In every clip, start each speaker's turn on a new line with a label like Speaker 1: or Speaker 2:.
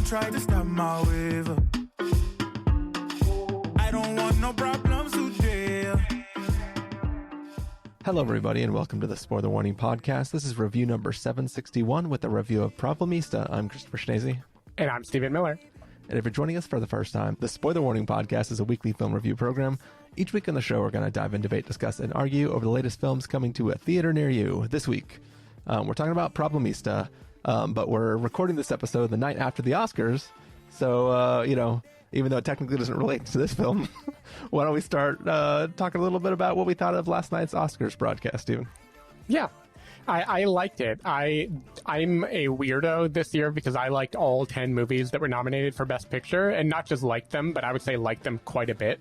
Speaker 1: try to stop my wave up. I don't want no problems today.
Speaker 2: Hello, everybody, and welcome to the Spoiler Warning Podcast. This is review number 761 with a review of Problemista. I'm Christopher Schnese.
Speaker 3: And I'm Stephen Miller.
Speaker 2: And if you're joining us for the first time, the Spoiler Warning Podcast is a weekly film review program. Each week on the show, we're going to dive in, debate, discuss, and argue over the latest films coming to a theater near you. This week, we're talking about Problemista, but we're recording this episode the night after the Oscars. So, even though it technically doesn't relate to this film, why don't we start talking a little bit about what we thought of last night's Oscars broadcast, Stephen?
Speaker 3: Yeah, I liked it. I'm a weirdo this year because I liked all 10 movies that were nominated for Best Picture, and not just liked them, but I would say liked them quite a bit.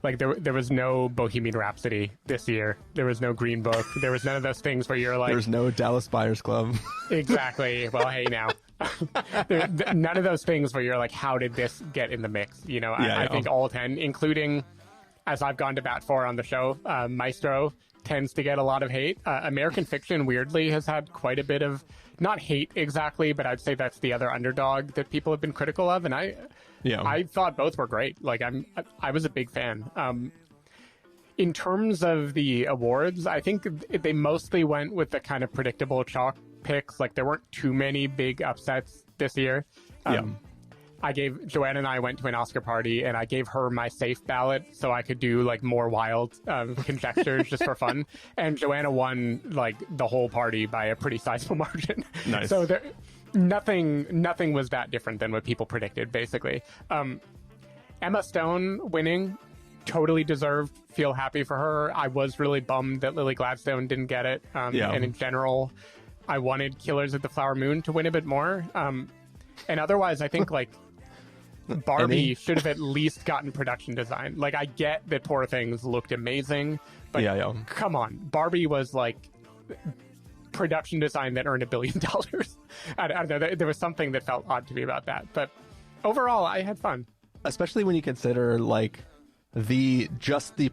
Speaker 3: Like, there was no Bohemian Rhapsody this year. There was no Green Book. There was none of those things where you're like...
Speaker 2: There's no Dallas Buyers Club.
Speaker 3: Exactly. Well, hey, now. None of those things where you're like, how did this get in the mix? You know, I think all 10, including, as I've gone to bat for on the show, Maestro tends to get a lot of hate. American Fiction, weirdly, has had quite a bit of, not hate exactly, but I'd say that's the other underdog that people have been critical of. And I thought both were great. Like, I was a big fan. In terms of the awards, I think they mostly went with the kind of predictable chalk picks. Like, there weren't too many big upsets this year. Joanna and I went to an Oscar party, and I gave her my safe ballot so I could do like more wild conjectures just for fun. And Joanna won like the whole party by a pretty sizable margin.
Speaker 2: Nice.
Speaker 3: So nothing was that different than what people predicted, basically. Emma Stone winning, totally deserved. Feel happy for her. I was really bummed that Lily Gladstone didn't get it. And in general, I wanted Killers of the Flower Moon to win a bit more. And otherwise, I think like Barbie should have at least gotten production design. Like, I get that Poor Things looked amazing, but come on, Barbie was like production design that earned $1 billion. I don't know. There was something that felt odd to me about that, but overall, I had fun.
Speaker 2: Especially when you consider like the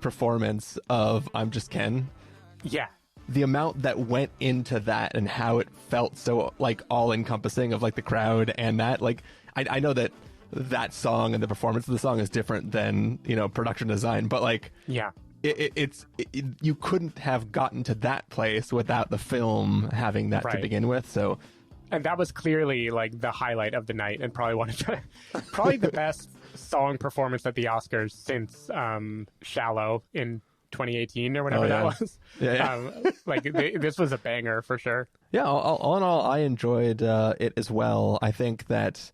Speaker 2: performance of I'm Just Ken.
Speaker 3: Yeah.
Speaker 2: The amount that went into that and how it felt so like all encompassing of like the crowd and that, like, I know that song and the performance of the song is different than, production design, but like, it's you couldn't have gotten to that place without the film having that to begin with. So,
Speaker 3: and that was clearly like the highlight of the night, and probably the best song performance at the Oscars since Shallow in 2018 or whenever that was. This was a banger for sure.
Speaker 2: Yeah, all in all, I enjoyed it as well. I think that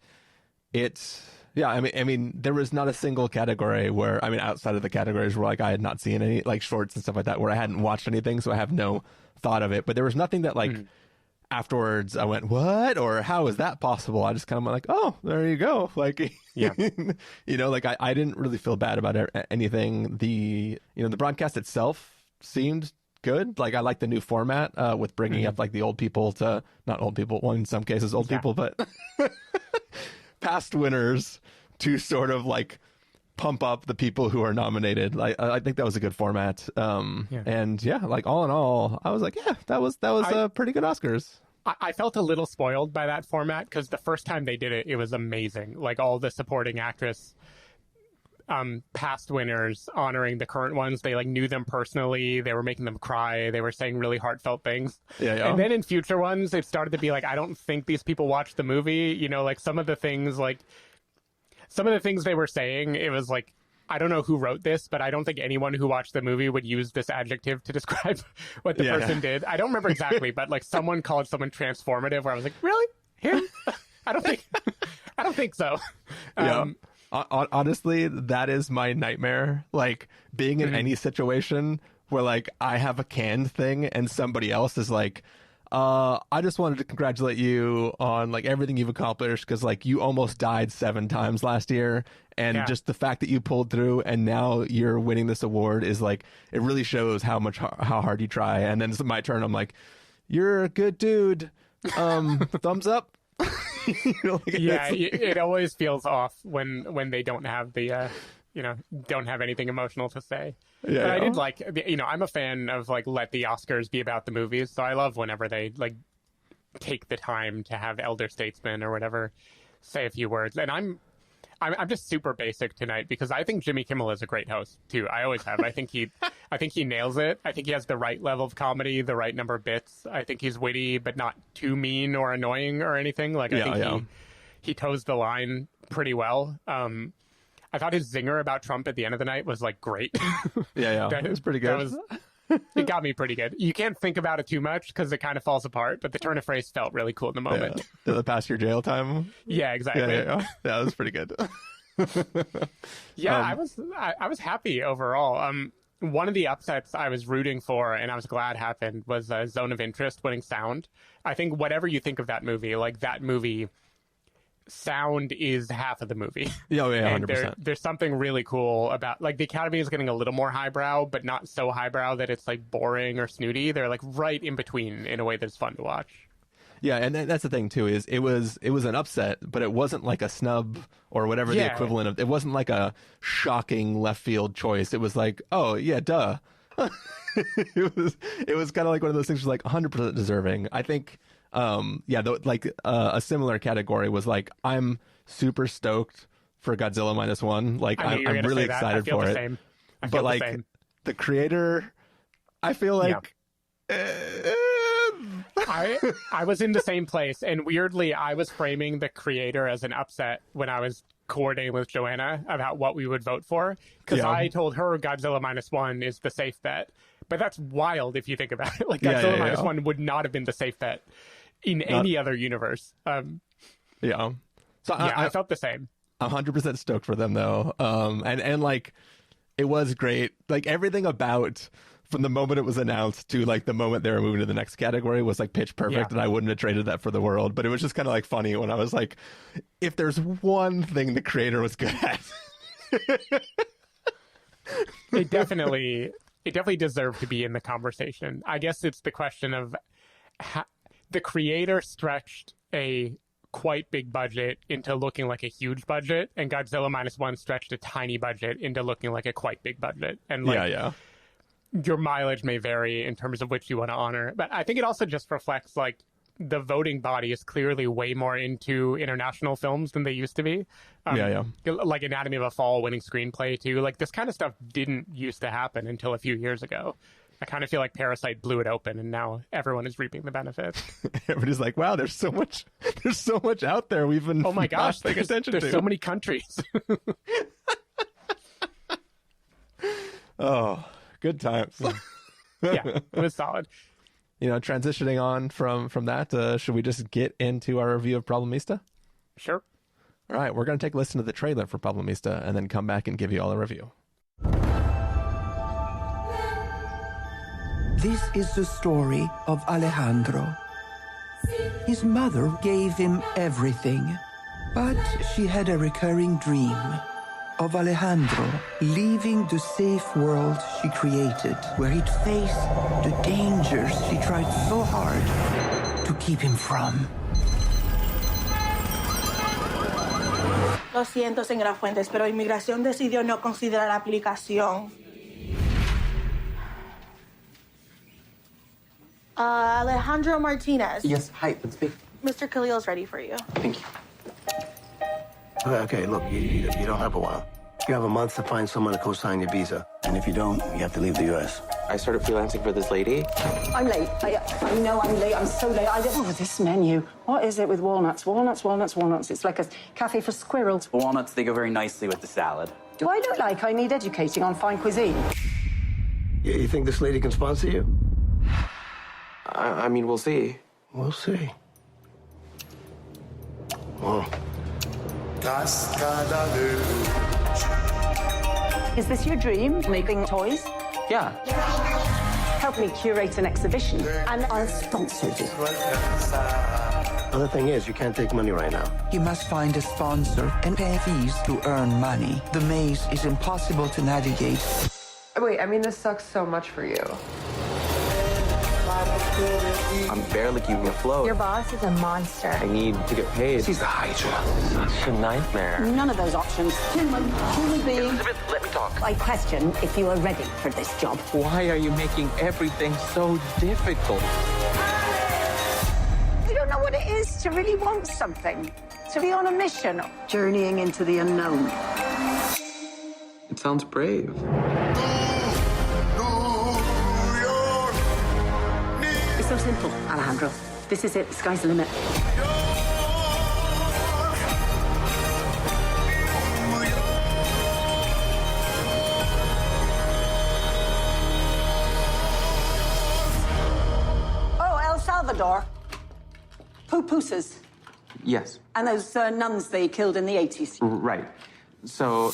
Speaker 2: I mean, there was not a single category where, outside of the categories where like I had not seen any like shorts and stuff like that, where I hadn't watched anything, so I have no thought of it. But there was nothing that like afterwards I went, what? Or how is that possible? I just kind of went like, oh, there you go. Like, like I didn't really feel bad about anything. The broadcast itself seemed good. Like, I like the new format with bringing up like the old people to, not old people, well, in some cases old people, but past winners to sort of like pump up the people who are nominated. I think that was a good format. And like all in all, I was like, that was a pretty good Oscars.
Speaker 3: I felt a little spoiled by that format because the first time they did it, it was amazing. Like, all the supporting actress past winners honoring the current ones. They like knew them personally. They were making them cry. They were saying really heartfelt things. And then in future ones, it started to be like, I don't think these people watched the movie. Like some of the things they were saying, it was like, I don't know who wrote this, but I don't think anyone who watched the movie would use this adjective to describe what the person did. I don't remember exactly, but like someone called someone transformative, where I was like, really? Him? I don't think so.
Speaker 2: Honestly, that is my nightmare. Like, being in any situation where like I have a canned thing and somebody else is like, I just wanted to congratulate you on like everything you've accomplished, because like you almost died 7 times last year, and just the fact that you pulled through and now you're winning this award is like, it really shows how hard you try. And then it's my turn. I'm like, you're a good dude. Thumbs up.
Speaker 3: It always feels off when they don't have the don't have anything emotional to say. But I did like, I'm a fan of like, let the Oscars be about the movies. So I love whenever they like take the time to have elder statesmen or whatever say a few words. And I'm just super basic tonight because I think Jimmy Kimmel is a great host too. I always have. I think he nails it. I think he has the right level of comedy, the right number of bits. I think he's witty, but not too mean or annoying or anything. Like I think he toes the line pretty well. I thought his zinger about Trump at the end of the night was like great.
Speaker 2: It was pretty good.
Speaker 3: It got me pretty good. You can't think about it too much because it kind of falls apart, but the turn of phrase felt really cool in the moment.
Speaker 2: Yeah. Did it pass your jail time?
Speaker 3: Yeah, exactly.
Speaker 2: Yeah, that was pretty good.
Speaker 3: I was happy overall. One of the upsets I was rooting for and I was glad happened was Zone of Interest winning sound. I think whatever you think of that movie, like that movie, sound is half of the movie.
Speaker 2: Yeah,
Speaker 3: 100%. There's something really cool about, like, the Academy is getting a little more highbrow, but not so highbrow that it's like boring or snooty. They're like right in between in a way that's fun to watch.
Speaker 2: Yeah, and that's the thing too, is it was an upset, but it wasn't like a snub or whatever the equivalent of. It wasn't like a shocking left field choice. It was like, oh yeah, duh. it was kind of like one of those things, was like 100% deserving. I think. A similar category was like, I'm super stoked for Godzilla -1. Like I'm really excited for it.
Speaker 3: Same.
Speaker 2: But like the creator, I feel like
Speaker 3: I was in the same place, and weirdly I was framing the creator as an upset when I was coordinating with Joanna about what we would vote for, because I told her Godzilla -1 is the safe bet. But that's wild if you think about it. Like Godzilla -1 would not have been the safe bet in any other universe.
Speaker 2: So
Speaker 3: I felt the same.
Speaker 2: I'm 100% stoked for them though. And like it was great. Like everything about, from the moment it was announced to like the moment they were moving to the next category, was like pitch perfect, and I wouldn't have traded that for the world. But it was just kind of like funny when I was like, if there's one thing the creator was good at.
Speaker 3: It definitely deserved to be in the conversation. I guess it's the question of how the creator stretched a quite big budget into looking like a huge budget, and Godzilla -1 stretched a tiny budget into looking like a quite big budget. And like, your mileage may vary in terms of which you want to honor. But I think it also just reflects like the voting body is clearly way more into international films than they used to be. Like Anatomy of a Fall winning screenplay too. Like this kind of stuff didn't used to happen until a few years ago. I kind of feel like Parasite blew it open, and now everyone is reaping the benefits.
Speaker 2: Everybody's like, wow, there's so much out there we've been
Speaker 3: oh my gosh,
Speaker 2: paying attention to.
Speaker 3: There's so many countries.
Speaker 2: Oh, good times.
Speaker 3: Yeah, it was solid.
Speaker 2: Transitioning on from that, should we just get into our review of Problemista?
Speaker 3: Sure.
Speaker 2: All right, we're going to take a listen to the trailer for Problemista and then come back and give you all a review.
Speaker 4: This is the story of Alejandro. His mother gave him everything, but she had a recurring dream of Alejandro leaving the safe world she created, where he'd face the dangers she tried so hard to keep him from.
Speaker 5: Lo siento, señora Fuentes, pero Inmigración decidió no considerar la aplicación. Alejandro Martinez.
Speaker 6: Yes, hi, let's speak.
Speaker 5: Mr. Khalil's ready for you.
Speaker 6: Thank you.
Speaker 7: Okay, look, you don't have a while. You have a month to find someone to co-sign your visa. And if you don't, you have to leave the U.S.
Speaker 6: I started freelancing for this lady.
Speaker 8: I'm late. I know I'm late. I'm so late. This menu. What is it with walnuts? Walnuts, walnuts, walnuts. It's like a cafe for squirrels.
Speaker 6: The walnuts, they go very nicely with the salad.
Speaker 8: Do I look like I need educating on fine cuisine?
Speaker 7: Yeah, you think this lady can sponsor you?
Speaker 6: I mean, we'll see.
Speaker 7: We'll see. Well.
Speaker 8: Is this your dream, making toys?
Speaker 6: Yeah.
Speaker 8: Help me curate an exhibition, and I'll sponsor you.
Speaker 7: Other thing is, you can't take money right now.
Speaker 4: You must find a sponsor and pay fees to earn money. The maze is impossible to navigate.
Speaker 9: Wait, I mean, this sucks so much for you.
Speaker 6: I'm barely keeping afloat.
Speaker 10: Your boss is a monster.
Speaker 6: I need to get paid. She's a Hydra. Such a nightmare.
Speaker 8: None of those options. Human being.
Speaker 6: Elizabeth, let me talk.
Speaker 8: I question if you are ready for this job.
Speaker 6: Why are you making everything so difficult?
Speaker 8: You don't know what it is to really want something. To be on a mission, journeying into the unknown.
Speaker 6: It sounds brave.
Speaker 8: It's so simple, Alejandro. This is it. The sky's the limit. Oh, El Salvador. Pupusas.
Speaker 6: Yes.
Speaker 8: And those nuns they killed in the 80s.
Speaker 6: Right. So...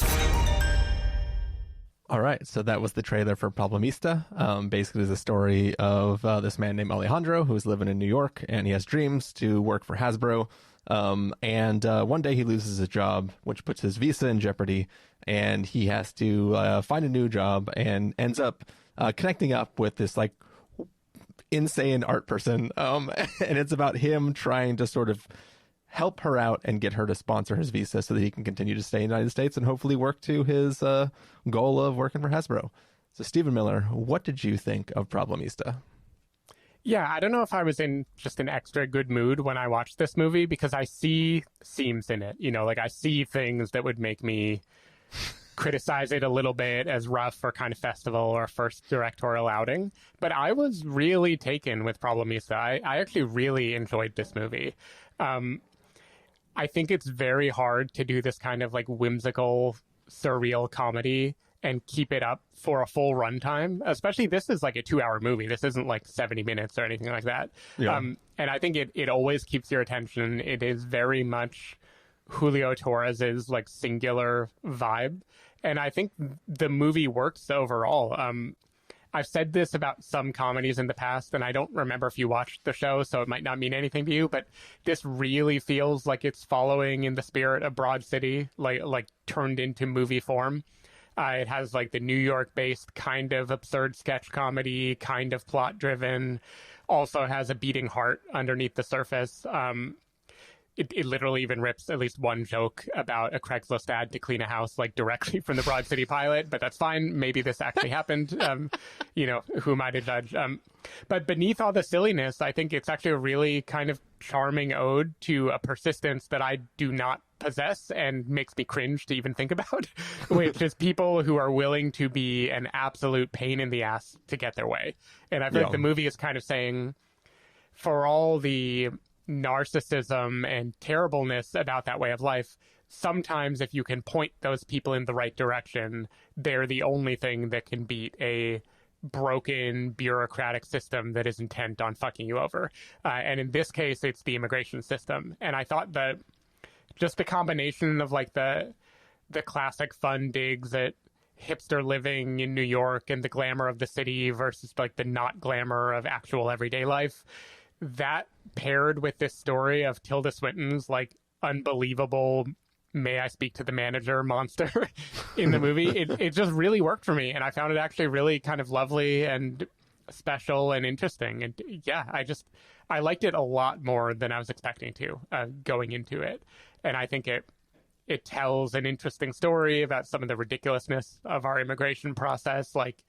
Speaker 2: All right, so that was the trailer for Problemista. Basically, the story of this man named Alejandro who's living in New York, and he has dreams to work for Hasbro. And one day he loses his job, which puts his visa in jeopardy, and he has to find a new job, and ends up connecting up with this like insane art person. And it's about him trying to sort of help her out and get her to sponsor his visa so that he can continue to stay in the United States and hopefully work to his goal of working for Hasbro. So, Stephen Miller, what did you think of Problemista?
Speaker 3: Yeah, I don't know if I was in just an extra good mood when I watched this movie because I see seams in it. You know, like I see things that would make me criticize it a little bit as rough or kind of festival or first directorial outing. But I was really taken with Problemista. I actually really enjoyed this movie. I think it's very hard to do this kind of like whimsical, surreal comedy and keep it up for a full runtime. Especially this is like a 2-hour movie. This isn't like 70 minutes or anything like that. Yeah. And I think it always keeps your attention. It is very much Julio Torres's like singular vibe. And I think the movie works overall. I've said this about some comedies in the past, and I don't remember if you watched the show, so it might not mean anything to you, but this really feels like it's following in the spirit of Broad City, like turned into movie form. It has like the New York-based kind of absurd sketch comedy, kind of plot-driven, also has a beating heart underneath the surface. It literally even rips at least one joke about a Craigslist ad to clean a house, like directly from the Broad City pilot, but that's fine. Maybe this actually happened. You know, who am I to judge? But beneath all the silliness, I think it's actually a really kind of charming ode to a persistence that I do not possess and makes me cringe to even think about, which is people who are willing to be an absolute pain in the ass to get their way. And I feel like the movie is kind of saying, for all the narcissism and terribleness about that way of life, sometimes if you can point those people in the right direction, they're the only thing that can beat a broken bureaucratic system that is intent on fucking you over. And in this case, it's the immigration system. And I thought that just the combination of like the classic fun digs at hipster living in New York and the glamour of the city versus like the not glamour of actual everyday life, that paired with this story of Tilda Swinton's like unbelievable "may I speak to the manager" monster in the movie, it just really worked for me, and I found it actually really kind of lovely and special and interesting. And yeah, I liked it a lot more than I was expecting to going into it. And I think it tells an interesting story about some of the ridiculousness of our immigration process. Like,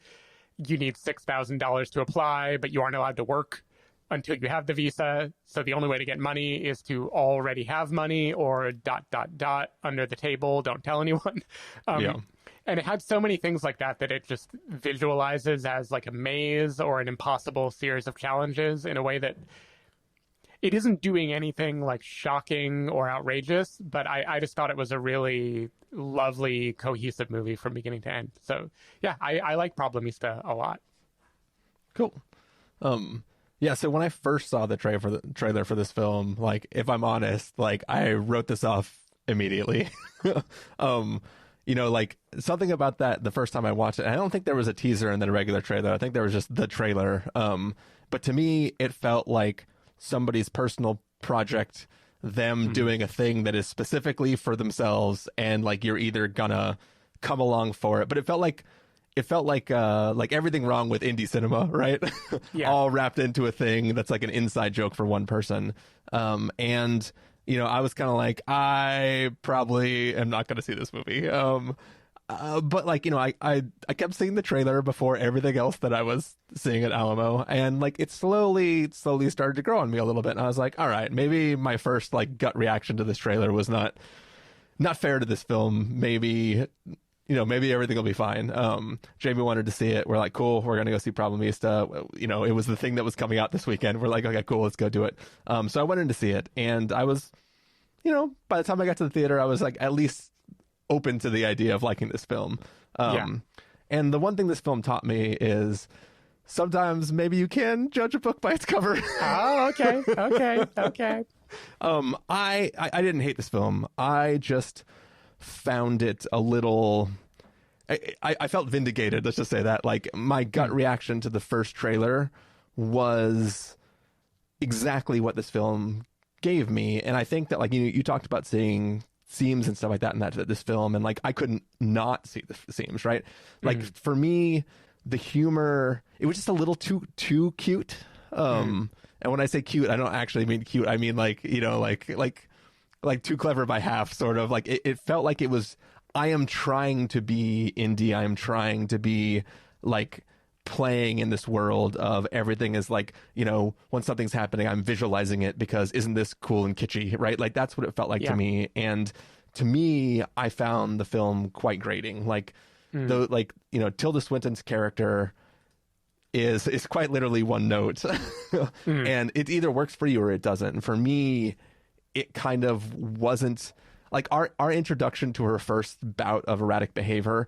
Speaker 3: you need $6,000 to apply, but you aren't allowed to work until you have the visa. So the only way to get money is to already have money or ... under the table. Don't tell anyone. And it had so many things like that it just visualizes as like a maze or an impossible series of challenges in a way that it isn't doing anything like shocking or outrageous, but I just thought it was a really lovely, cohesive movie from beginning to end. So yeah, I like Problemista a lot.
Speaker 2: Cool. Yeah, so when I first saw the trailer for this film, like, if I'm honest, like, I wrote this off immediately. You know, like, something about that the first time I watched it, I don't think there was a teaser and then a regular trailer. I think there was just the trailer. But to me, it felt like somebody's personal project, them doing a thing that is specifically for themselves, and, like, you're either gonna come along for it. But it felt like everything wrong with indie cinema, right? Yeah. All wrapped into a thing that's like an inside joke for one person. And, you know, I was kind of like, I probably am not going to see this movie. But like, you know, I kept seeing the trailer before everything else that I was seeing at Alamo, and like it slowly started to grow on me a little bit. And I was like, all right, maybe my first like gut reaction to this trailer was not fair to this film. Maybe, you know, maybe everything will be fine. Jamie wanted to see it. We're like, cool, we're gonna go see Problemista. You know, it was the thing that was coming out this weekend. We're like, okay, cool, let's go do it. So I went in to see it, and I was, you know, by the time I got to the theater, I was like at least open to the idea of liking this film. And the one thing this film taught me is sometimes maybe you can judge a book by its cover.
Speaker 3: Oh, okay.
Speaker 2: I didn't hate this film. I just found it a little, I felt vindicated, let's just say that. Like, my gut reaction to the first trailer was exactly what this film gave me. And I think that, like, you talked about seeing seams and stuff like that in this film, and like I couldn't not see the seams, right? Like for me, the humor, it was just a little too cute. And when I say cute, I don't actually mean cute. I mean like, you know, like too clever by half, sort of. Like it felt like it was, I am trying to be indie. I am trying to be like playing in this world of everything is like, you know, when something's happening, I'm visualizing it because isn't this cool and kitschy, right? Like that's what it felt like to me. And to me, I found the film quite grating. Like though, like, you know, Tilda Swinton's character is quite literally one note. And it either works for you or it doesn't. And for me, it kind of wasn't like our introduction to her first bout of erratic behavior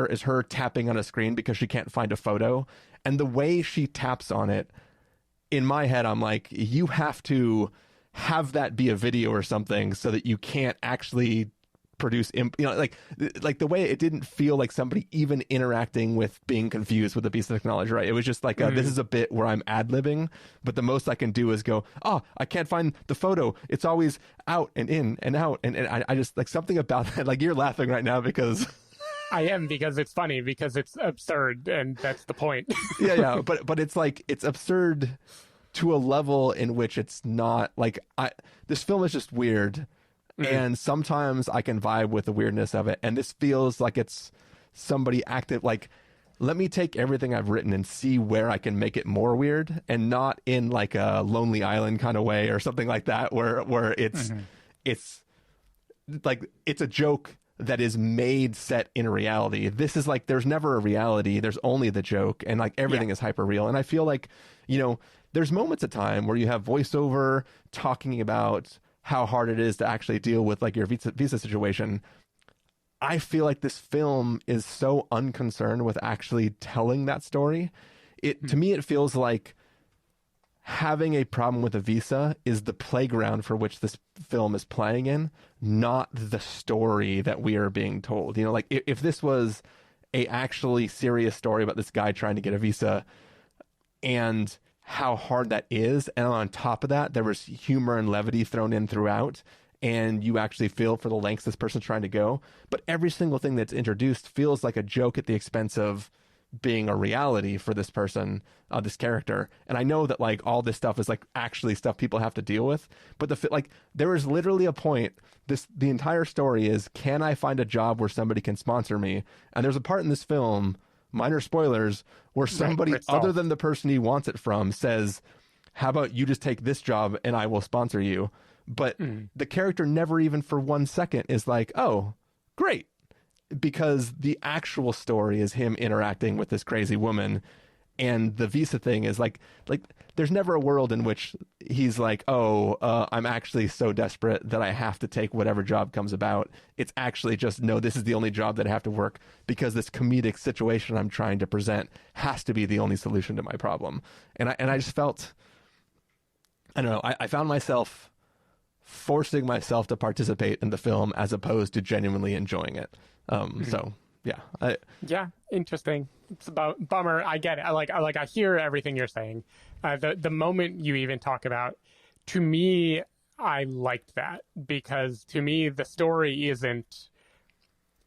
Speaker 2: is her tapping on a screen because she can't find a photo. And the way she taps on it, in my head, I'm like, you have to have that be a video or something so that you can't actually produce, you know, like the way it didn't feel like somebody even interacting with being confused with a piece of technology, right? It was just like, this is a bit where I'm ad-libbing, but the most I can do is go, oh, I can't find the photo. It's always out and in and out. And I just, like, something about that, like, you're laughing right now because...
Speaker 3: I am, because it's funny, because it's absurd, and that's the point.
Speaker 2: yeah, but it's like, it's absurd to a level in which it's not like, this film is just weird. And sometimes I can vibe with the weirdness of it. And this feels like it's somebody active, like, let me take everything I've written and see where I can make it more weird, and not in like a Lonely Island kind of way or something like that, where it's like, it's a joke that is made set in a reality. This is like, there's never a reality. There's only the joke, and like everything is hyper real. And I feel like, you know, there's moments of time where you have voiceover talking about how hard it is to actually deal with like your visa situation. I feel like this film is so unconcerned with actually telling that story. To me, it feels like having a problem with a visa is the playground for which this film is playing in, not the story that we are being told. You know, like if this was a actually serious story about this guy trying to get a visa and how hard that is, and on top of that, there was humor and levity thrown in throughout, and you actually feel for the lengths this person's trying to go. But every single thing that's introduced feels like a joke at the expense of being a reality for this person, this character. And I know that like all this stuff is like actually stuff people have to deal with, but like there is literally a point, the entire story is, can I find a job where somebody can sponsor me? And there's a part in this film, minor spoilers, where somebody other than the person he wants it from says, how about you just take this job and I will sponsor you? But the character never even for 1 second is like, oh, great. Because the actual story is him interacting with this crazy woman, and the visa thing is like there's never a world in which he's like, oh, I'm actually so desperate that I have to take whatever job comes about. It's actually just, no, this is the only job that I have to work because this comedic situation I'm trying to present has to be the only solution to my problem. And I just felt, I don't know, I found myself forcing myself to participate in the film as opposed to genuinely enjoying it. So yeah,
Speaker 3: interesting. It's about bummer. I get it. I hear everything you're saying. The moment you even talk about, to me, I liked that, because to me the story isn't,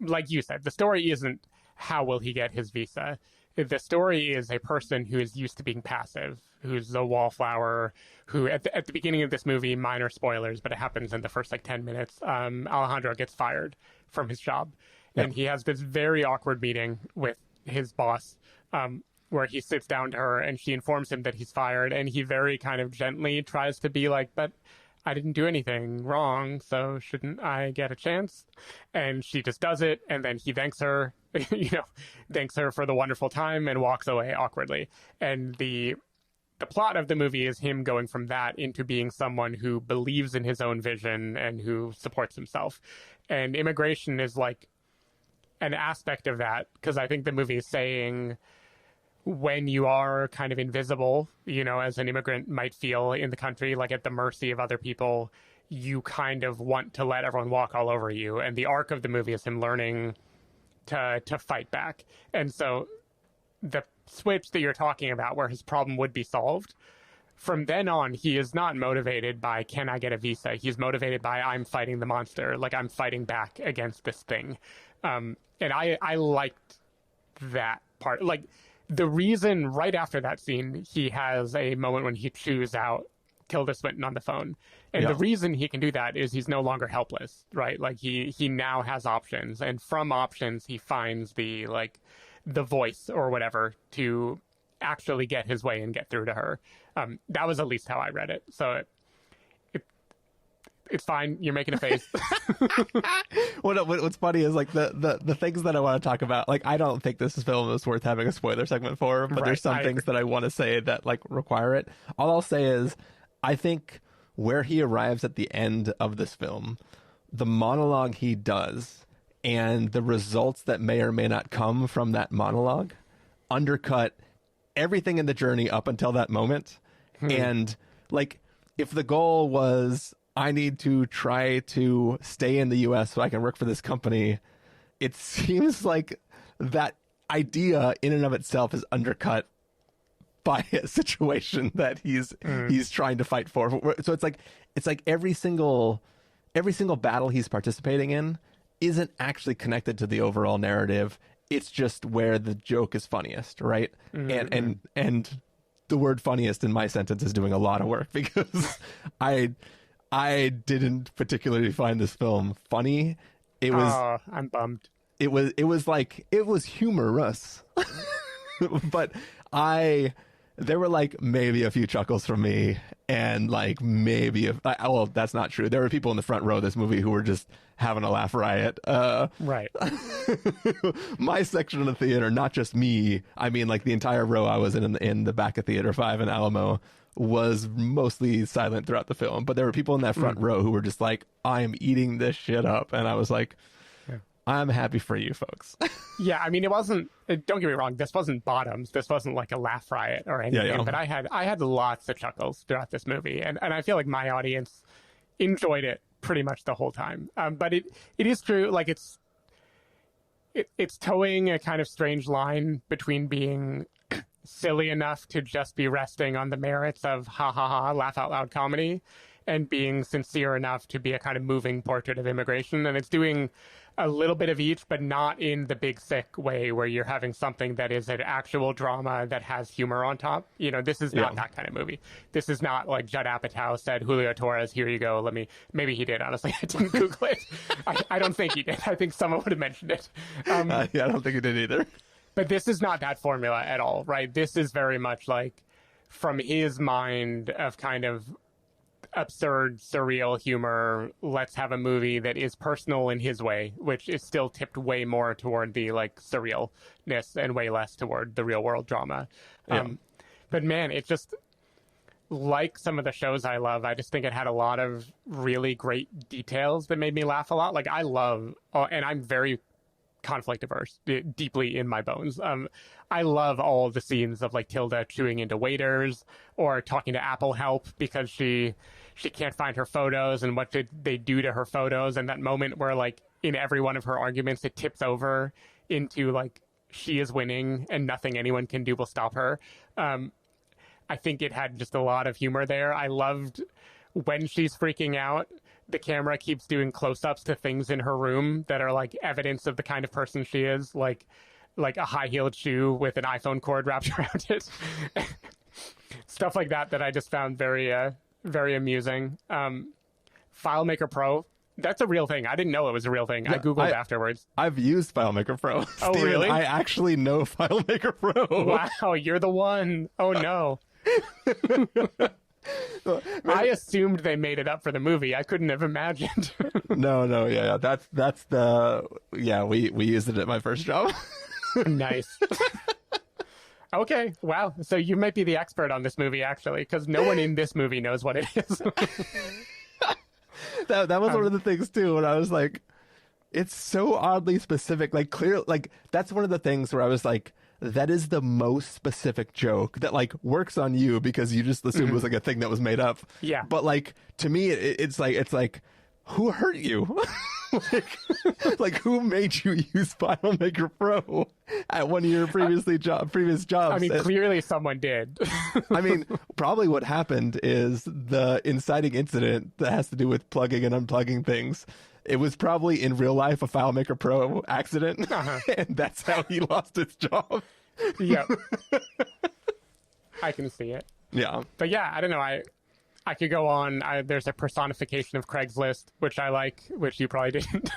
Speaker 3: like you said, the story isn't how will he get his visa. The story is a person who is used to being passive, who's a wallflower, who at the beginning of this movie, minor spoilers, but it happens in the first like 10 minutes, Alejandro gets fired from his job. And he has this very awkward meeting with his boss, where he sits down to her and she informs him that he's fired. And he very kind of gently tries to be like, but I didn't do anything wrong, so shouldn't I get a chance? And she just does it. And then he thanks her, thanks her for the wonderful time and walks away awkwardly. And the plot of the movie is him going from that into being someone who believes in his own vision and who supports himself. And immigration is like an aspect of that, because I think the movie is saying when you are kind of invisible, as an immigrant might feel in the country, like at the mercy of other people, you kind of want to let everyone walk all over you. And the arc of the movie is him learning to fight back. And so the switch that you're talking about where his problem would be solved, from then on, he is not motivated by, can I get a visa? He's motivated by, I'm fighting the monster. Like, I'm fighting back against this thing. And I liked that part. Like, the reason right after that scene, he has a moment when he chews out Tilda Swinton on the phone. And the reason he can do that is he's no longer helpless, right? Like, he now has options. And from options, he finds the voice or whatever to actually get his way and get through to her. That was at least how I read it. So it's fine. You're making a face.
Speaker 2: What's funny is like the things that I want to talk about. Like, I don't think this film is worth having a spoiler segment for, but there's some things that I want to say that like require it. All I'll say is, I think where he arrives at the end of this film, the monologue he does and the results that may or may not come from that monologue undercut everything in the journey up until that moment. And like, if the goal was, I need to try to stay in the US so I can work for this company, it seems like that idea in and of itself is undercut by a situation that he's trying to fight for. So it's like every single battle he's participating in isn't actually connected to the overall narrative. It's just where the joke is funniest, right? And the word funniest in my sentence is doing a lot of work, because I didn't particularly find this film funny. It was
Speaker 3: I'm bummed.
Speaker 2: It was humorous. But there were like maybe a few chuckles from me, and like maybe well, that's not true. There were people in the front row of this movie who were just having a laugh riot.
Speaker 3: Right.
Speaker 2: My section of the theater, not just me, I mean like the entire row I was in the back of Theater 5 in Alamo, was mostly silent throughout the film. But there were people in that front row who were just like, I am eating this shit up. And I was like, I'm happy for you folks.
Speaker 3: Yeah, I mean, it wasn't, don't get me wrong, this wasn't Bottoms. This wasn't like a laugh riot or anything. But I had lots of chuckles throughout this movie. And I feel like my audience enjoyed it pretty much the whole time. But it is true, like it's towing a kind of strange line between being silly enough to just be resting on the merits of ha ha ha laugh out loud comedy, and being sincere enough to be a kind of moving portrait of immigration. And it's doing a little bit of each, but not in the big sick way where you're having something that is an actual drama that has humor on top. This is not that kind of movie. This is not like Judd Apatow said, Julio Torres, here you go. Maybe he did, honestly. I didn't Google it. I don't think he did. I think someone would have mentioned it.
Speaker 2: I don't think he did either.
Speaker 3: But this is not that formula at all, right? This is very much like from his mind of kind of absurd, surreal humor. Let's have a movie that is personal in his way, which is still tipped way more toward the like surrealness and way less toward the real world drama. But man, it's just like some of the shows I love. I just think it had a lot of really great details that made me laugh a lot. Like I love, and I'm very conflict averse, deeply in my bones. I love all the scenes of like Tilda chewing into waiters or talking to Apple Help because she can't find her photos, and what did they do to her photos, and that moment where like in every one of her arguments it tips over into like she is winning and nothing anyone can do will stop her. I think it had just a lot of humor there. I loved when she's freaking out, the camera keeps doing close-ups to things in her room that are like evidence of the kind of person she is, like a high-heeled shoe with an iPhone cord wrapped around it. Stuff like that I just found very very amusing. FileMaker Pro That's a real thing. I didn't know it was a real thing. I Googled afterwards.
Speaker 2: I've used FileMaker Pro.
Speaker 3: Oh,
Speaker 2: Steven,
Speaker 3: really?
Speaker 2: I actually know FileMaker Pro.
Speaker 3: Wow, you're the one. Oh, no. I assumed they made it up for the movie. I couldn't have imagined.
Speaker 2: No, yeah. That's we used it at my first job.
Speaker 3: Nice. Okay, wow. So you might be the expert on this movie, actually, because no one in this movie knows what it is.
Speaker 2: That was one of the things, too, when I was like, it's so oddly specific. Like, clear, like, that's one of the things where I was like, that is the most specific joke that, like, works on you because you just assumed it was, like, a thing that was made up.
Speaker 3: Yeah.
Speaker 2: But, like, to me, it's like, who hurt you? like, who made you use FileMaker Pro at one of your previous jobs?
Speaker 3: I mean, clearly someone did.
Speaker 2: I mean, probably what happened is the inciting incident that has to do with plugging and unplugging things. It was probably in real life a FileMaker Pro accident, and that's how he lost his job.
Speaker 3: Yep. I can see it.
Speaker 2: Yeah.
Speaker 3: But yeah, I don't know. I could go on. There's a personification of Craigslist, which I like, which you probably didn't.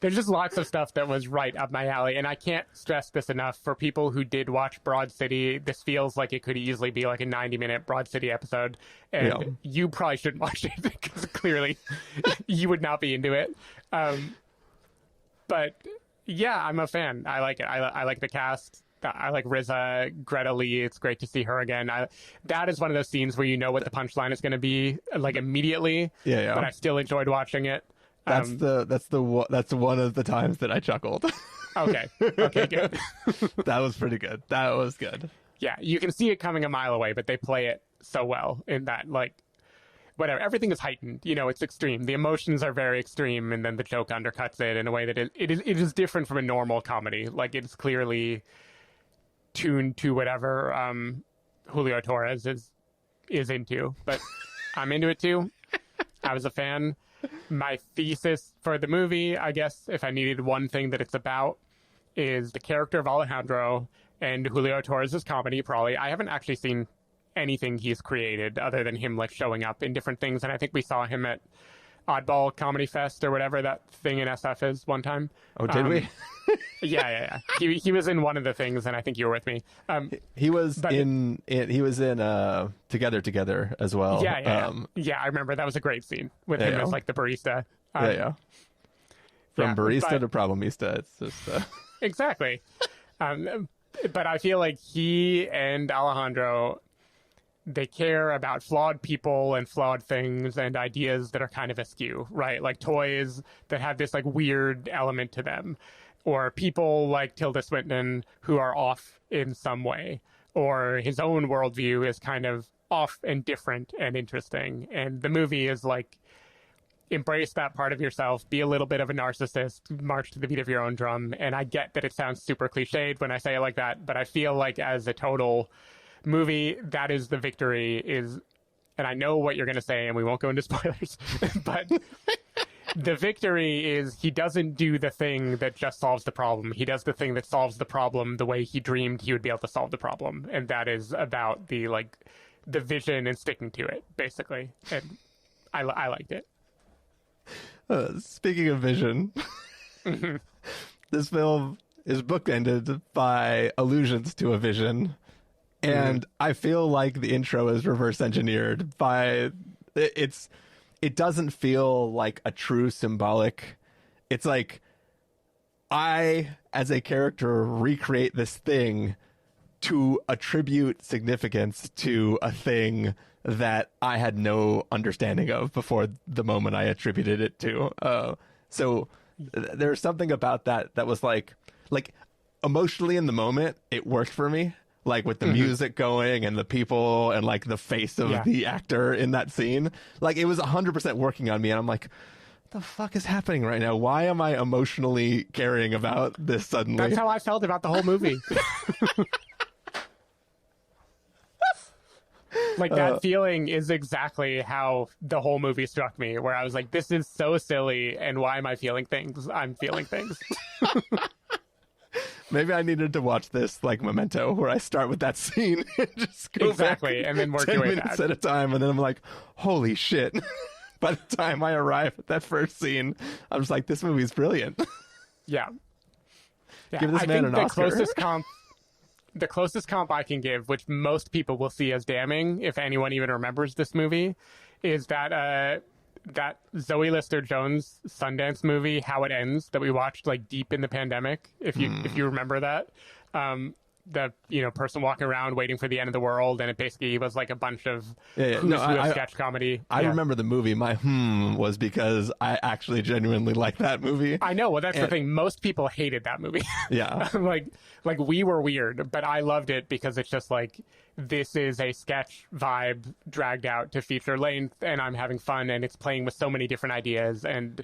Speaker 3: There's just lots of stuff that was right up my alley. And I can't stress this enough for people who did watch Broad City. This feels like it could easily be like a 90-minute Broad City episode. And you probably shouldn't watch it because clearly you would not be into it. But yeah, I'm a fan. I like it. I like the cast. I like Riza, Greta Lee. It's great to see her again. That is one of those scenes where you know what the punchline is going to be, like, immediately.
Speaker 2: Yeah.
Speaker 3: But I still enjoyed watching it.
Speaker 2: That's one of the times that I chuckled.
Speaker 3: Okay, good.
Speaker 2: That was pretty good. That was good.
Speaker 3: Yeah, you can see it coming a mile away, but they play it so well in that, like, whatever. Everything is heightened. You know, it's extreme. The emotions are very extreme, and then the joke undercuts it in a way that it is different from a normal comedy. Like, it's clearly tuned to whatever Julio Torres is into, but I'm into it too. I was a fan. My thesis for the movie, I guess, if I needed one thing that it's about, is the character of Alejandro and Julio Torres' comedy. Probably, I haven't actually seen anything he's created other than him, like, showing up in different things, and I think we saw him at Oddball Comedy Fest or whatever that thing in SF is one time.
Speaker 2: Oh, did we?
Speaker 3: Yeah. He was in one of the things, and I think you were with me.
Speaker 2: He was in Together as well.
Speaker 3: Yeah, I remember that was a great scene with him as, like, the barista.
Speaker 2: From barista to Problemista, it's just
Speaker 3: exactly. But I feel like he and Alejandro, they care about flawed people and flawed things and ideas that are kind of askew, right? Like toys that have this, like, weird element to them, or people like Tilda Swinton who are off in some way, or his own worldview is kind of off and different and interesting. And the movie is like, embrace that part of yourself, be a little bit of a narcissist, march to the beat of your own drum. And I get that it sounds super cliched when I say it like that, but I feel like as a total movie, that is the victory. And I know what you're going to say, and we won't go into spoilers, but the victory is he doesn't do the thing that just solves the problem. He does the thing that solves the problem the way he dreamed he would be able to solve the problem. And that is about the vision and sticking to it, basically. And I liked it.
Speaker 2: Speaking of vision, this film is bookended by allusions to a vision. And I feel like the intro is reverse engineered by it doesn't feel like a true symbolic. It's like I, as a character, recreate this thing to attribute significance to a thing that I had no understanding of before the moment I attributed it to. So there's something about that was like emotionally in the moment, it worked for me. Like with the music going and the people and like the face of the actor in that scene, like it was 100% working on me. And I'm like, what the fuck is happening right now? Why am I emotionally caring about this suddenly?
Speaker 3: That's how I felt about the whole movie. Like that feeling is exactly how the whole movie struck me, where I was like, this is so silly. And why am I feeling things? I'm feeling things.
Speaker 2: Maybe I needed to watch this like Memento, where I start with that scene and just go
Speaker 3: exactly,
Speaker 2: back
Speaker 3: and then work
Speaker 2: 10
Speaker 3: your way
Speaker 2: minutes
Speaker 3: back
Speaker 2: at a time, and then I'm like, holy shit. by the time I arrive at that first scene, I'm just like, this movie's brilliant.
Speaker 3: Yeah.
Speaker 2: Give this man an Oscar.
Speaker 3: The closest comp I can give, which most people will see as damning, if anyone even remembers this movie, is that that Zoe Lister-Jones Sundance movie, How It Ends, that we watched like deep in the pandemic. If you remember that, the person walking around waiting for the end of the world, and it basically was like a bunch of sketch comedy.
Speaker 2: I remember the movie. My was because I actually genuinely like that movie.
Speaker 3: I know. Well, that's the thing. Most people hated that movie.
Speaker 2: Yeah.
Speaker 3: like we were weird, but I loved it because it's just like, this is a sketch vibe dragged out to feature length, and I'm having fun, and it's playing with so many different ideas, and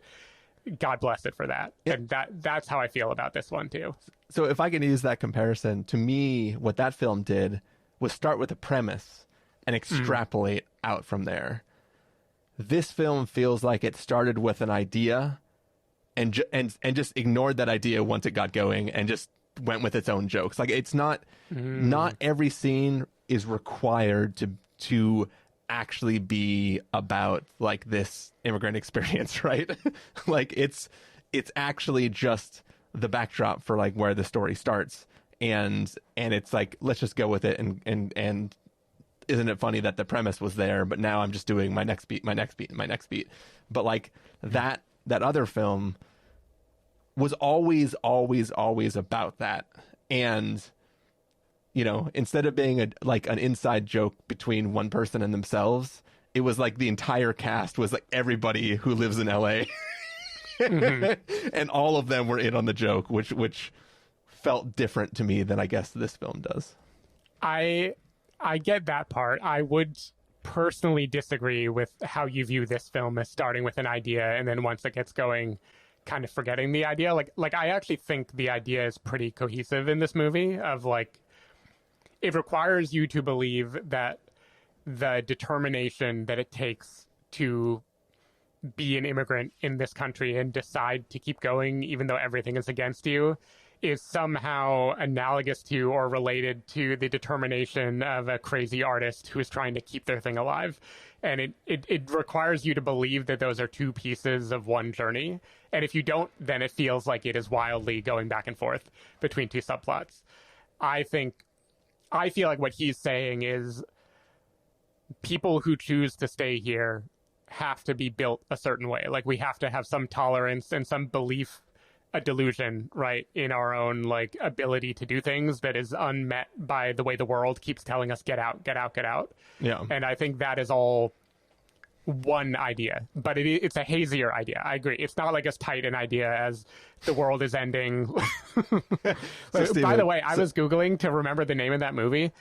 Speaker 3: God bless it for that. Yeah. And that's how I feel about this one too.
Speaker 2: So if I can use that comparison, to me, what that film did was start with a premise and extrapolate out from there. This film feels like it started with an idea and just ignored that idea once it got going and just went with its own jokes. Like, it's not every scene is required to actually be about like this immigrant experience, right? Like, it's actually just the backdrop for like where the story starts, and it's like, let's just go with it, and isn't it funny that the premise was there, but now I'm just doing my next beat. But like that other film was always about that, and instead of being an inside joke between one person and themselves, it was like the entire cast was like everybody who lives in LA. And all of them were in on the joke, which felt different to me than I guess this film does.
Speaker 3: I get that part. I would personally disagree with how you view this film as starting with an idea and then once it gets going, kind of forgetting the idea. Like I actually think the idea is pretty cohesive in this movie. Of like, it requires you to believe that the determination that it takes to be an immigrant in this country and decide to keep going even though everything is against you is somehow analogous to or related to the determination of a crazy artist who is trying to keep their thing alive. And it requires you to believe that those are two pieces of one journey. And if you don't, then it feels like it is wildly going back and forth between two subplots. I feel like what he's saying is people who choose to stay here have to be built a certain way. Like, we have to have some tolerance and some belief, a delusion, right, in our own like ability to do things that is unmet by the way the world keeps telling us, get out, get out, get out. Yeah. And I think that is all one idea, but it's a hazier idea. I agree. It's not like as tight an idea as the world is ending. By the way, I was Googling to remember the name of that movie.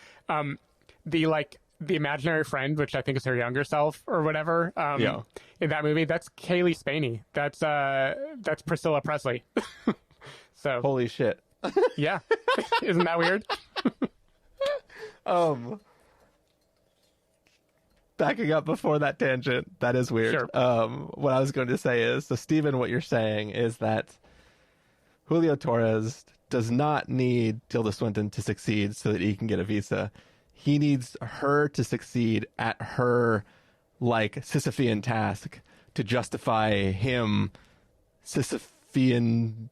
Speaker 3: The imaginary friend, which I think is her younger self or whatever, in that movie, that's Kaylee Spaney. That's Priscilla Presley. So
Speaker 2: holy shit.
Speaker 3: Yeah. Isn't that weird?
Speaker 2: Backing up before that tangent, that is weird. Sure. What I was going to say is, so Stephen, what you're saying is that Julio Torres does not need Tilda Swinton to succeed so that he can get a visa. He needs her to succeed at her like Sisyphean task to justify him Sisypheanly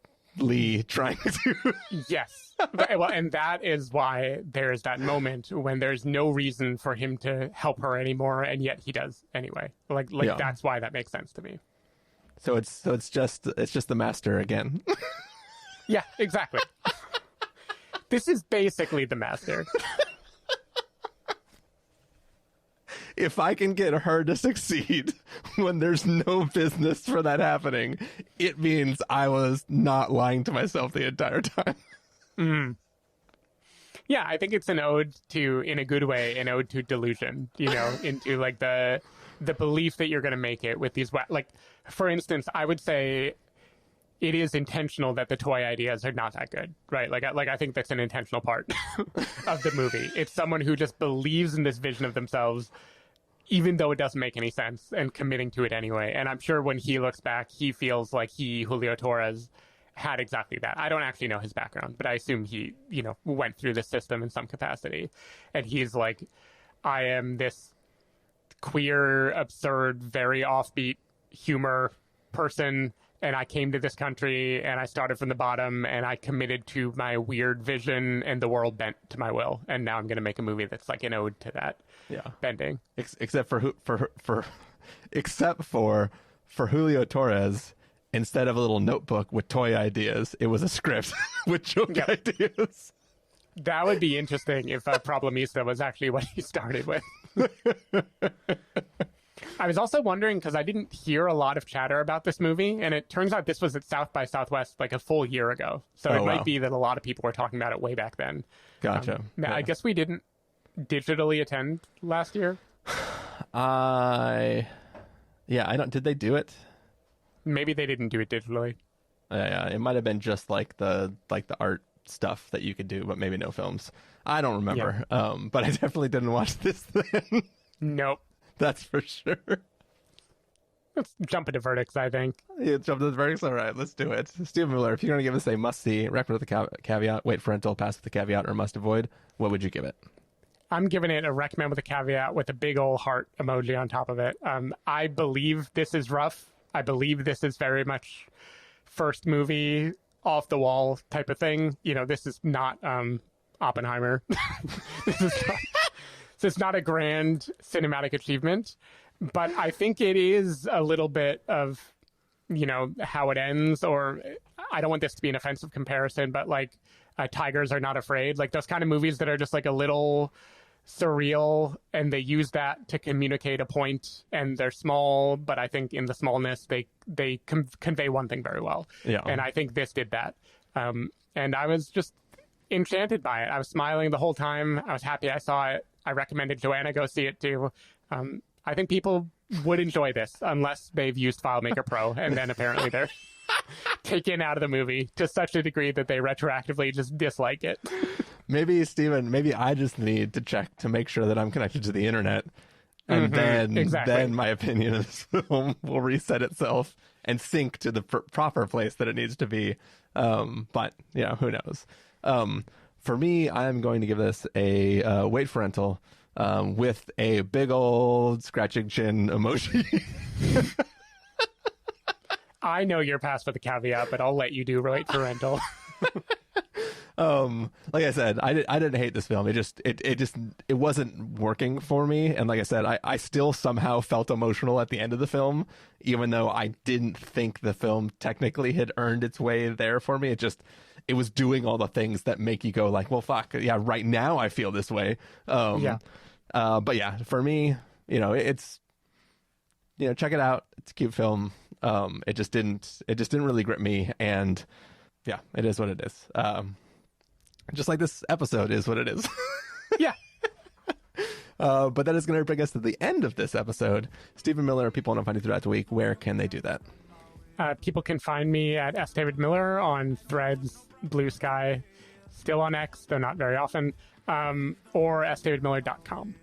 Speaker 2: trying to. Yes.
Speaker 3: Well, and that is why there's that moment when there's no reason for him to help her anymore, and yet he does anyway. Like that's why that makes sense to me.
Speaker 2: So it's just the master again.
Speaker 3: Yeah, exactly. This is basically the master.
Speaker 2: If I can get her to succeed when there's no business for that happening, it means I was not lying to myself the entire time.
Speaker 3: Yeah, I think it's an ode to, in a good way, an ode to delusion, into like the belief that you're going to make it with these, like, for instance, I would say it is intentional that the toy ideas are not that good, right? Like I think that's an intentional part of the movie. It's someone who just believes in this vision of themselves, even though it doesn't make any sense, and committing to it anyway. And I'm sure when he looks back, he feels like Julio Torres, had exactly that. I don't actually know his background, but I assume he, went through the system in some capacity. And he's like, I am this queer, absurd, very offbeat humor person, and I came to this country and I started from the bottom and I committed to my weird vision and the world bent to my will, and now I'm going to make a movie that's like an ode to that bending.
Speaker 2: Except for Julio Torres, instead of a little notebook with toy ideas, it was a script with joke ideas.
Speaker 3: That would be interesting if Problemista was actually what he started with. I was also wondering, because I didn't hear a lot of chatter about this movie, and it turns out this was at South by Southwest like a full year ago. So it might be that a lot of people were talking about it way back then.
Speaker 2: Gotcha.
Speaker 3: I guess we didn't digitally attend last year.
Speaker 2: I don't. Did they do it?
Speaker 3: Maybe they didn't do it digitally.
Speaker 2: Yeah, it might have been just like the art stuff that you could do, but maybe no films. I don't remember. But I definitely didn't watch this then.
Speaker 3: Nope.
Speaker 2: That's for sure.
Speaker 3: Let's jump into verdicts, I think.
Speaker 2: Yeah, jump to the verdicts? All right, let's do it. Stephen Miller, if you're going to give us a must-see, recommend with a caveat, wait for rental, pass with a caveat, or must avoid, what would you give it?
Speaker 3: I'm giving it a recommend with a caveat with a big old heart emoji on top of it. I believe this is rough. I believe this is very much first movie, off the wall type of thing. You know, this is not Oppenheimer. This is not a grand cinematic achievement, but I think it is a little bit of, you know, how it ends, or I don't want this to be an offensive comparison, but like Tigers Are Not Afraid, like those kind of movies that are just like a little surreal and they use that to communicate a point, and they're small, but I think in the smallness they convey one thing very well.
Speaker 2: Yeah. And
Speaker 3: I think this did that. And I was just enchanted by it. I was smiling the whole time. I was happy I saw it. I recommended Joanna go see it too. I think people would enjoy this unless they've used FileMaker Pro, and then apparently they're taken out of the movie to such a degree that they retroactively just dislike it.
Speaker 2: Maybe, Steven, I just need to check to make sure that I'm connected to the internet, and then my opinion of this film will reset itself and sync to the proper place that it needs to be. But, yeah, who knows? For me, I'm going to give this a wait for rental with a big old scratching chin emoji.
Speaker 3: I know you're past with a caveat, but I'll let you do wait for rental.
Speaker 2: Like I said, I didn't hate this film. It wasn't working for me. And like I said, I still somehow felt emotional at the end of the film, even though I didn't think the film technically had earned its way there for me. It was doing all the things that make you go like, well, fuck, yeah, right now I feel this way. But yeah, for me, you know, it's, you know, check it out. It's a cute film. It just didn't really grip me, and yeah, it is what it is. Just like this episode is what it is.
Speaker 3: Yeah.
Speaker 2: But that is going to bring us to the end of this episode. Stephen Miller, people want to find you throughout the week. Where can they do that?
Speaker 3: People can find me at S. David Miller on Threads, Blue Sky, still on X, though not very often, or sdavidmiller.com.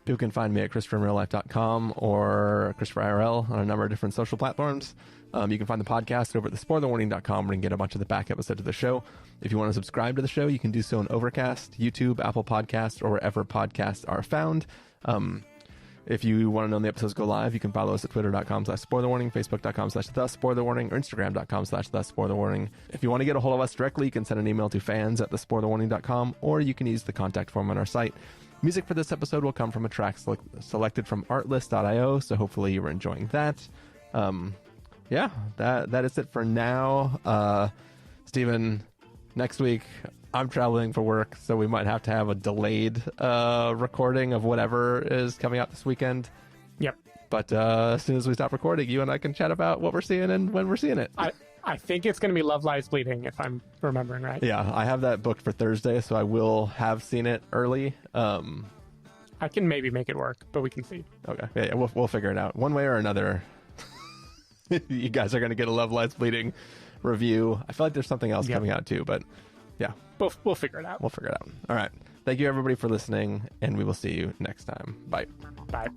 Speaker 2: People can find me at ChristopherInRealLife.com or ChristopherIRL on a number of different social platforms. You can find the podcast over at thespoilerwarning.com, where you can get a bunch of the back episodes of the show. If you want to subscribe to the show, you can do so on Overcast, YouTube, Apple Podcasts, or wherever podcasts are found. If you want to know when the episodes go live, you can follow us at twitter.com/spoilerwarning, facebook.com/thespoilerwarning, or instagram.com/thespoilerwarning. If you want to get a hold of us directly, you can send an email to fans@thespoilerwarning.com, or you can use the contact form on our site. Music for this episode will come from a track selected from artlist.io, so hopefully you were enjoying that. Yeah, that is it for now. Stephen, next week I'm traveling for work, so we might have to have a delayed recording of whatever is coming out this weekend.
Speaker 3: Yep.
Speaker 2: But as soon as we stop recording, you and I can chat about what we're seeing and when we're seeing it.
Speaker 3: I think it's going to be Love Lies Bleeding, if I'm remembering right.
Speaker 2: Yeah, I have that booked for Thursday, so I will have seen it early.
Speaker 3: I can maybe make it work, but we can see.
Speaker 2: Okay, yeah, we'll figure it out. One way or another, you guys are going to get a Love Lies Bleeding review. I feel like there's something else coming out too, but yeah.
Speaker 3: We'll figure it out.
Speaker 2: We'll figure it out. All right. Thank you, everybody, for listening, and we will see you next time. Bye.
Speaker 3: Bye.